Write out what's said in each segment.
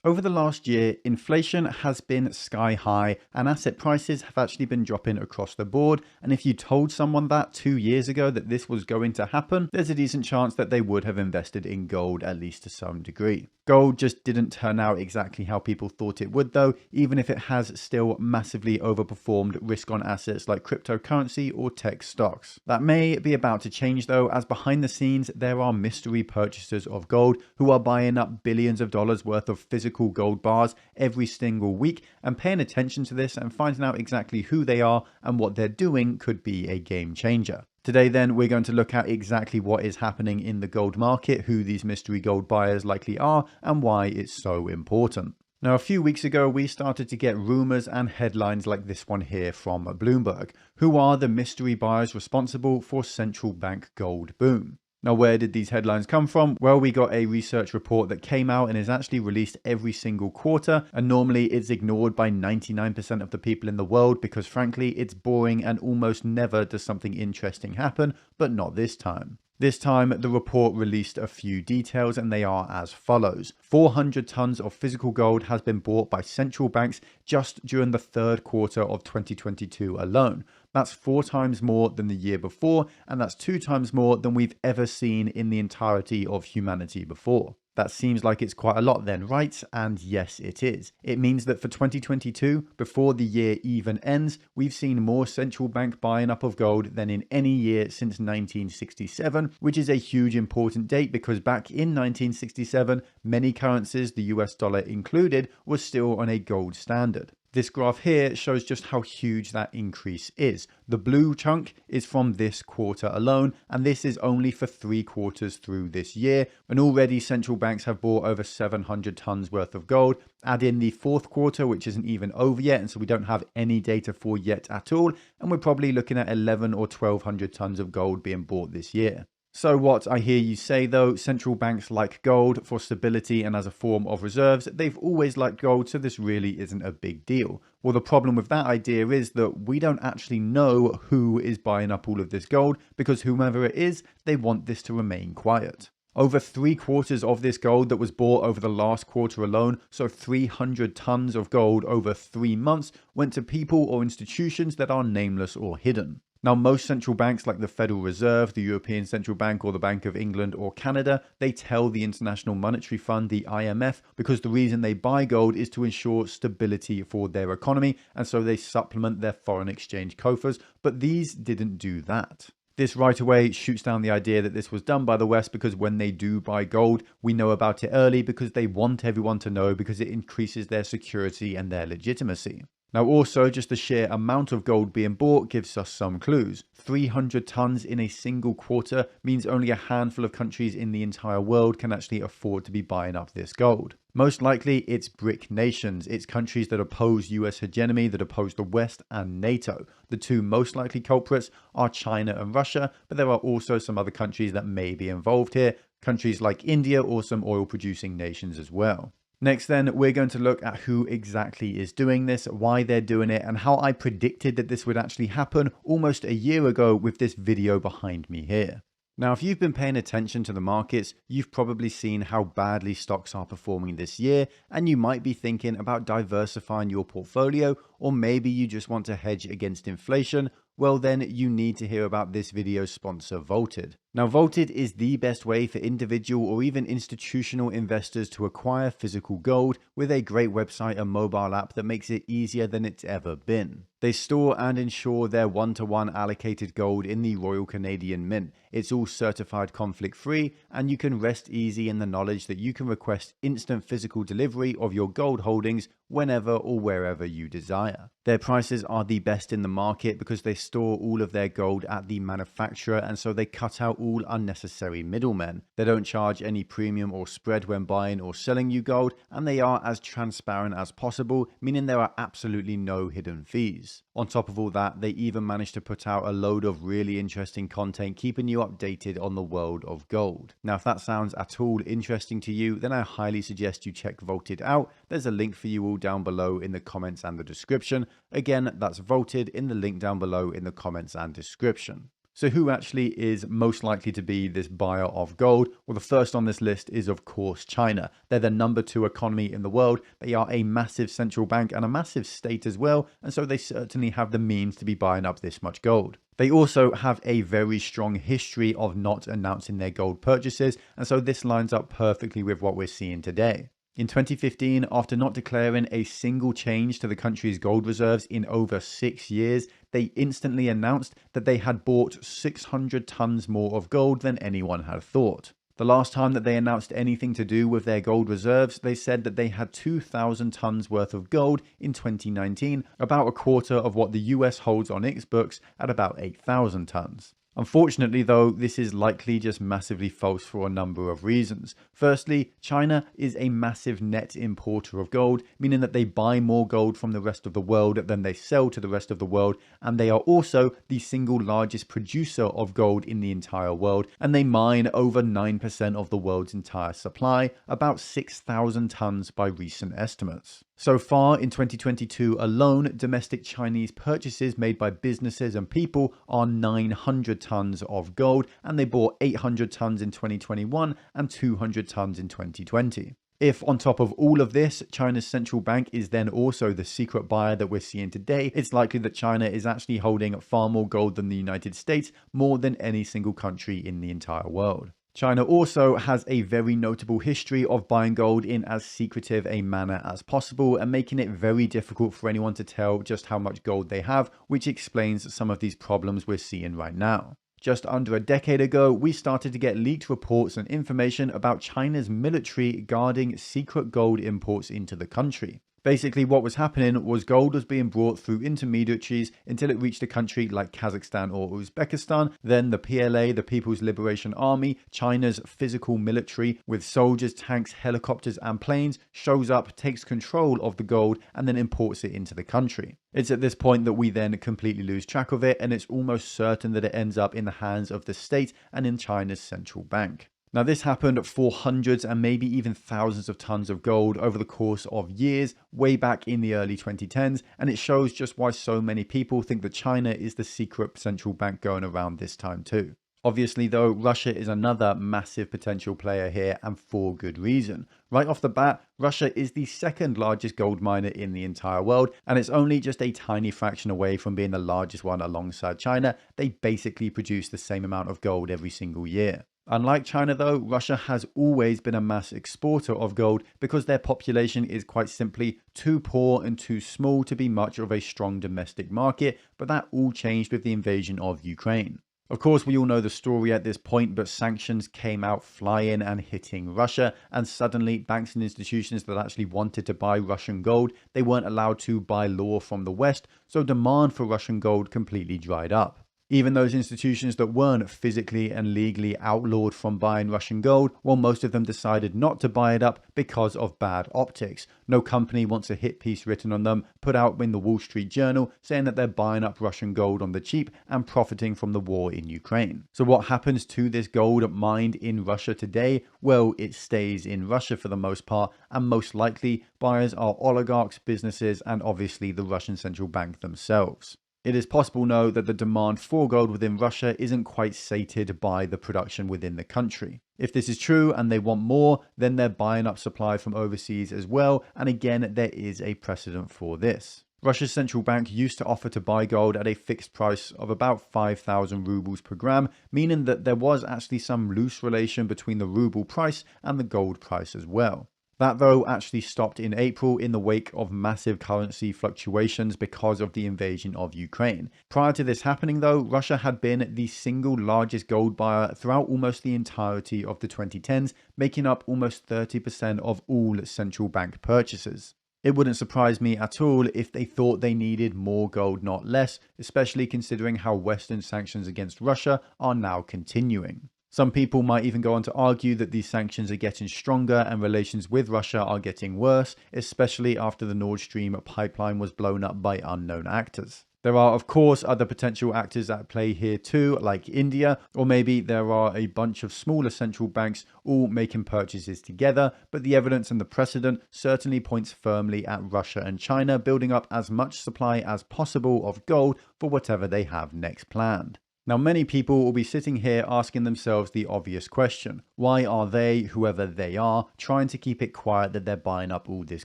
Over the last year, inflation has been sky high and asset prices have actually been dropping across the board. And if you told someone that 2 years ago that this was going to happen, there's a decent chance that they would have invested in gold, at least to some degree. Gold just didn't turn out exactly how people thought it would though, even if it has still massively overperformed risk on assets like cryptocurrency or tech stocks. That may be about to change though, as behind the scenes there are mystery purchasers of gold who are buying up billions of dollars worth of physical gold bars every single week, and paying attention to this and finding out exactly who they are and what they're doing could be a game changer. Today then, we're going to look at exactly what is happening in the gold market, who these mystery gold buyers likely are, and why it's so important. Now, a few weeks ago, we started to get rumors and headlines like this one here from Bloomberg. Who are the mystery buyers responsible for central bank gold boom? Now, where did these headlines come from? Well, we got a research report that came out and is actually released every single quarter. And normally it's ignored by 99% of the people in the world because frankly, it's boring and almost never does something interesting happen, but not this time. This time, the report released a few details and they are as follows. 400 tons of physical gold has been bought by central banks just during the third quarter of 2022 alone. That's 4 times more than the year before, and that's 2 times more than we've ever seen in the entirety of humanity before. That seems like it's quite a lot then, right? And yes, it is. It means that for 2022, before the year even ends, we've seen more central bank buying up of gold than in any year since 1967, which is a huge important date because back in 1967, many currencies, the US dollar included, were still on a gold standard. This graph here shows just how huge that increase is. The blue chunk is from this quarter alone, and this is only for 3 quarters through this year. And already central banks have bought over 700 tons worth of gold. Add in the fourth quarter, which isn't even over yet, and so we don't have any data for yet at all. And we're probably looking at 11 or 1200 tons of gold being bought this year. So what I hear you say though, central banks like gold for stability and as a form of reserves. They've always liked gold, so this really isn't a big deal. Well, the problem with that idea is that we don't actually know who is buying up all of this gold because whomever it is, they want this to remain quiet. Over 3 quarters of this gold that was bought over the last quarter alone, so 300 tons of gold over 3 months, went to people or institutions that are nameless or hidden. Now, most central banks like the Federal Reserve, the European Central Bank, or the Bank of England or Canada, they tell the International Monetary Fund, the IMF, because the reason they buy gold is to ensure stability for their economy, and so they supplement their foreign exchange coffers, but these didn't do that. This right away shoots down the idea that this was done by the West because when they do buy gold, we know about it early because they want everyone to know because it increases their security and their legitimacy. Now also, just the sheer amount of gold being bought gives us some clues. 300 tons in a single quarter means only a handful of countries in the entire world can actually afford to be buying up this gold. Most likely, it's BRIC nations. It's countries that oppose US hegemony, that oppose the West and NATO. The 2 most likely culprits are China and Russia, but there are also some other countries that may be involved here. Countries like India or some oil-producing nations as well. Next then, we're going to look at who exactly is doing this, why they're doing it, and how I predicted that this would actually happen almost a year ago with this video behind me here. Now, if you've been paying attention to the markets, you've probably seen how badly stocks are performing this year, and you might be thinking about diversifying your portfolio, or maybe you just want to hedge against inflation. Well then, you need to hear about this video's sponsor, Vaulted. Now, Vaulted is the best way for individual or even institutional investors to acquire physical gold with a great website and mobile app that makes it easier than it's ever been. They store and insure their one-to-one allocated gold in the Royal Canadian Mint. It's all certified conflict-free, and you can rest easy in the knowledge that you can request instant physical delivery of your gold holdings whenever or wherever you desire. Their prices are the best in the market because they store all of their gold at the manufacturer, and so they cut out all unnecessary middlemen. They don't charge any premium or spread when buying or selling you gold, and they are as transparent as possible, meaning there are absolutely no hidden fees. On top of all that, they even managed to put out a load of really interesting content keeping you updated on the world of gold. Now, if that sounds at all interesting to you, then I highly suggest you check Vaulted out. There's a link for you all down below in the comments and the description. Again, that's Vaulted in the link down below in the comments and description. So who actually is most likely to be this buyer of gold? Well, the first on this list is, of course, China. They're the #2 economy in the world. They are a massive central bank and a massive state as well, and so they certainly have the means to be buying up this much gold. They also have a very strong history of not announcing their gold purchases, and so this lines up perfectly with what we're seeing today. In 2015, after not declaring a single change to the country's gold reserves in over 6 years, they instantly announced that they had bought 600 tons more of gold than anyone had thought. The last time that they announced anything to do with their gold reserves, they said that they had 2,000 tons worth of gold in 2019, about a quarter of what the US holds on its books at about 8,000 tons. Unfortunately, though, this is likely just massively false for a number of reasons. Firstly, China is a massive net importer of gold, meaning that they buy more gold from the rest of the world than they sell to the rest of the world, and they are also the single largest producer of gold in the entire world, and they mine over 9% of the world's entire supply, about 6,000 tons by recent estimates. So far in 2022 alone, domestic Chinese purchases made by businesses and people are 900 tons of gold, and they bought 800 tons in 2021 and 200 tons in 2020. If on top of all of this, China's central bank is then also the secret buyer that we're seeing today, it's likely that China is actually holding far more gold than the United States, more than any single country in the entire world. China also has a very notable history of buying gold in as secretive a manner as possible and making it very difficult for anyone to tell just how much gold they have, which explains some of these problems we're seeing right now. Just under a decade ago, we started to get leaked reports and information about China's military guarding secret gold imports into the country. Basically, what was happening was gold was being brought through intermediaries until it reached a country like Kazakhstan or Uzbekistan. Then the PLA, the People's Liberation Army, China's physical military with soldiers, tanks, helicopters and planes, shows up, takes control of the gold and then imports it into the country. It's at this point that we then completely lose track of it, and it's almost certain that it ends up in the hands of the state and in China's central bank. Now, this happened for hundreds and maybe even thousands of tons of gold over the course of years, way back in the early 2010s, and it shows just why so many people think that China is the secret central bank going around this time too. Obviously, though, Russia is another massive potential player here, and for good reason. Right off the bat, Russia is the second largest gold miner in the entire world, and it's only just a tiny fraction away from being the largest one alongside China. They basically produce the same amount of gold every single year. Unlike China though, Russia has always been a mass exporter of gold because their population is quite simply too poor and too small to be much of a strong domestic market, but that all changed with the invasion of Ukraine. Of course, we all know the story at this point, but sanctions came out flying and hitting Russia, and suddenly banks and institutions that actually wanted to buy Russian gold, they weren't allowed to by law from the West, so demand for Russian gold completely dried up. Even those institutions that weren't physically and legally outlawed from buying Russian gold, well, most of them decided not to buy it up because of bad optics. No company wants a hit piece written on them, put out in the Wall Street Journal, saying that they're buying up Russian gold on the cheap and profiting from the war in Ukraine. So what happens to this gold mined in Russia today? Well, it stays in Russia for the most part, and most likely buyers are oligarchs, businesses, and obviously the Russian central bank themselves. It is possible now that the demand for gold within Russia isn't quite sated by the production within the country. If this is true and they want more, then they're buying up supply from overseas as well, and again, there is a precedent for this. Russia's central bank used to offer to buy gold at a fixed price of about 5,000 rubles per gram, meaning that there was actually some loose relation between the ruble price and the gold price as well. That, though, actually stopped in April in the wake of massive currency fluctuations because of the invasion of Ukraine. Prior to this happening, though, Russia had been the single largest gold buyer throughout almost the entirety of the 2010s, making up almost 30% of all central bank purchases. It wouldn't surprise me at all if they thought they needed more gold, not less, especially considering how Western sanctions against Russia are now continuing. Some people might even go on to argue that these sanctions are getting stronger and relations with Russia are getting worse, especially after the Nord Stream pipeline was blown up by unknown actors. There are, of course, other potential actors at play here too, like India, or maybe there are a bunch of smaller central banks all making purchases together, but the evidence and the precedent certainly points firmly at Russia and China building up as much supply as possible of gold for whatever they have next planned. Now, many people will be sitting here asking themselves the obvious question. Why are they, whoever they are, trying to keep it quiet that they're buying up all this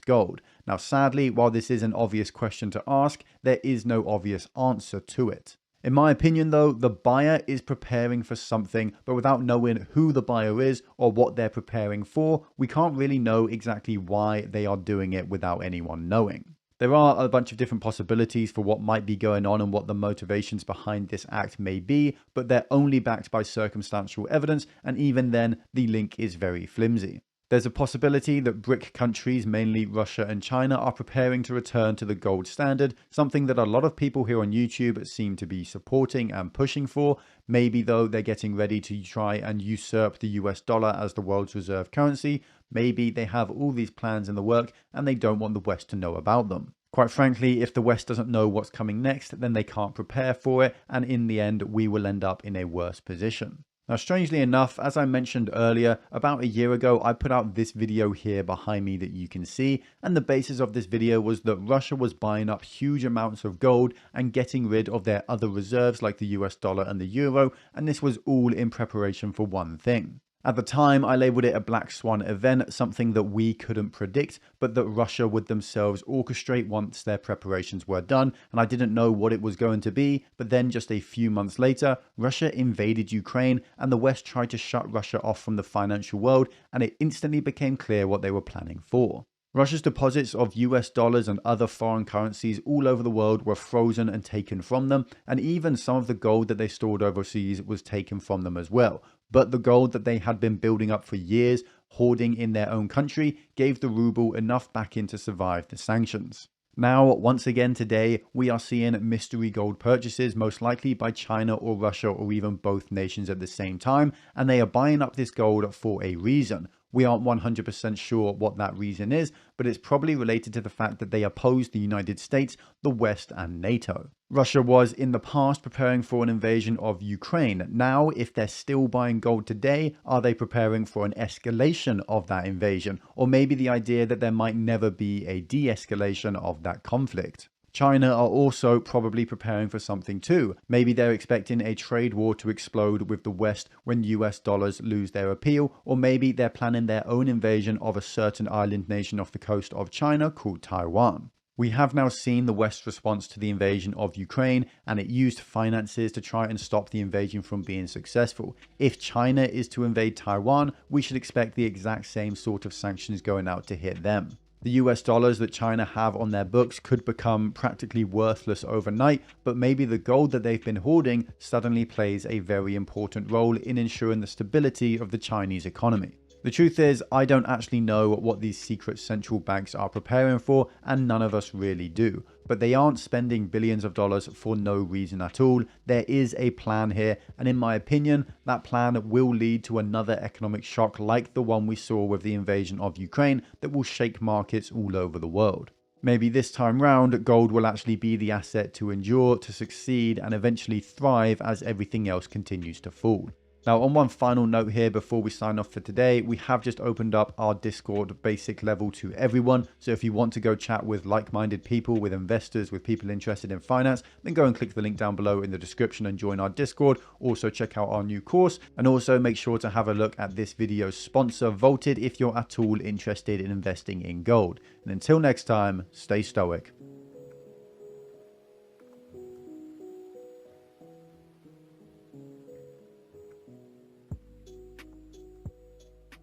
gold? Now, sadly, while this is an obvious question to ask, there is no obvious answer to it. In my opinion, though, the buyer is preparing for something, but without knowing who the buyer is or what they're preparing for, we can't really know exactly why they are doing it without anyone knowing. There are a bunch of different possibilities for what might be going on and what the motivations behind this act may be, but they're only backed by circumstantial evidence, and even then, the link is very flimsy. There's a possibility that BRIC countries, mainly Russia and China, are preparing to return to the gold standard, something that a lot of people here on YouTube seem to be supporting and pushing for. Maybe, though, they're getting ready to try and usurp the US dollar as the world's reserve currency. Maybe they have all these plans in the work and they don't want the West to know about them. Quite frankly, if the West doesn't know what's coming next, then they can't prepare for it, and in the end, we will end up in a worse position. Now, strangely enough, as I mentioned earlier, about a year ago, I put out this video here behind me that you can see, and the basis of this video was that Russia was buying up huge amounts of gold and getting rid of their other reserves like the US dollar and the euro, and this was all in preparation for one thing. At the time, I labeled it a black swan event, something that we couldn't predict, but that Russia would themselves orchestrate once their preparations were done, and I didn't know what it was going to be, but then just a few months later, Russia invaded Ukraine, and the West tried to shut Russia off from the financial world, and it instantly became clear what they were planning for. Russia's deposits of US dollars and other foreign currencies all over the world were frozen and taken from them, and even some of the gold that they stored overseas was taken from them as well. But the gold that they had been building up for years, hoarding in their own country, gave the ruble enough backing to survive the sanctions. Now, once again today, we are seeing mystery gold purchases, most likely by China or Russia or even both nations at the same time, and they are buying up this gold for a reason. We aren't 100% sure what that reason is, but it's probably related to the fact that they oppose the United States, the West, and NATO. Russia was in the past preparing for an invasion of Ukraine. Now, if they're still buying gold today, are they preparing for an escalation of that invasion? Or maybe the idea that there might never be a de-escalation of that conflict? China are also probably preparing for something too. Maybe they're expecting a trade war to explode with the West when US dollars lose their appeal, or maybe they're planning their own invasion of a certain island nation off the coast of China called Taiwan. We have now seen the West's response to the invasion of Ukraine, and it used finances to try and stop the invasion from being successful. If China is to invade Taiwan, we should expect the exact same sort of sanctions going out to hit them. The US dollars that China have on their books could become practically worthless overnight, but maybe the gold that they've been hoarding suddenly plays a very important role in ensuring the stability of the Chinese economy. The truth is, I don't actually know what these secret central banks are preparing for, and none of us really do. But they aren't spending billions of dollars for no reason at all. There is a plan here, and in my opinion, that plan will lead to another economic shock like the one we saw with the invasion of Ukraine that will shake markets all over the world. Maybe this time round, gold will actually be the asset to endure, to succeed, and eventually thrive as everything else continues to fall. Now, on one final note here before we sign off for today, we have just opened up our Discord basic level to everyone. So if you want to go chat with like-minded people, with investors, with people interested in finance, then go and click the link down below in the description and join our Discord. Also check out our new course, and also make sure to have a look at this video's sponsor, Vaulted, if you're at all interested in investing in gold. And until next time, stay stoic.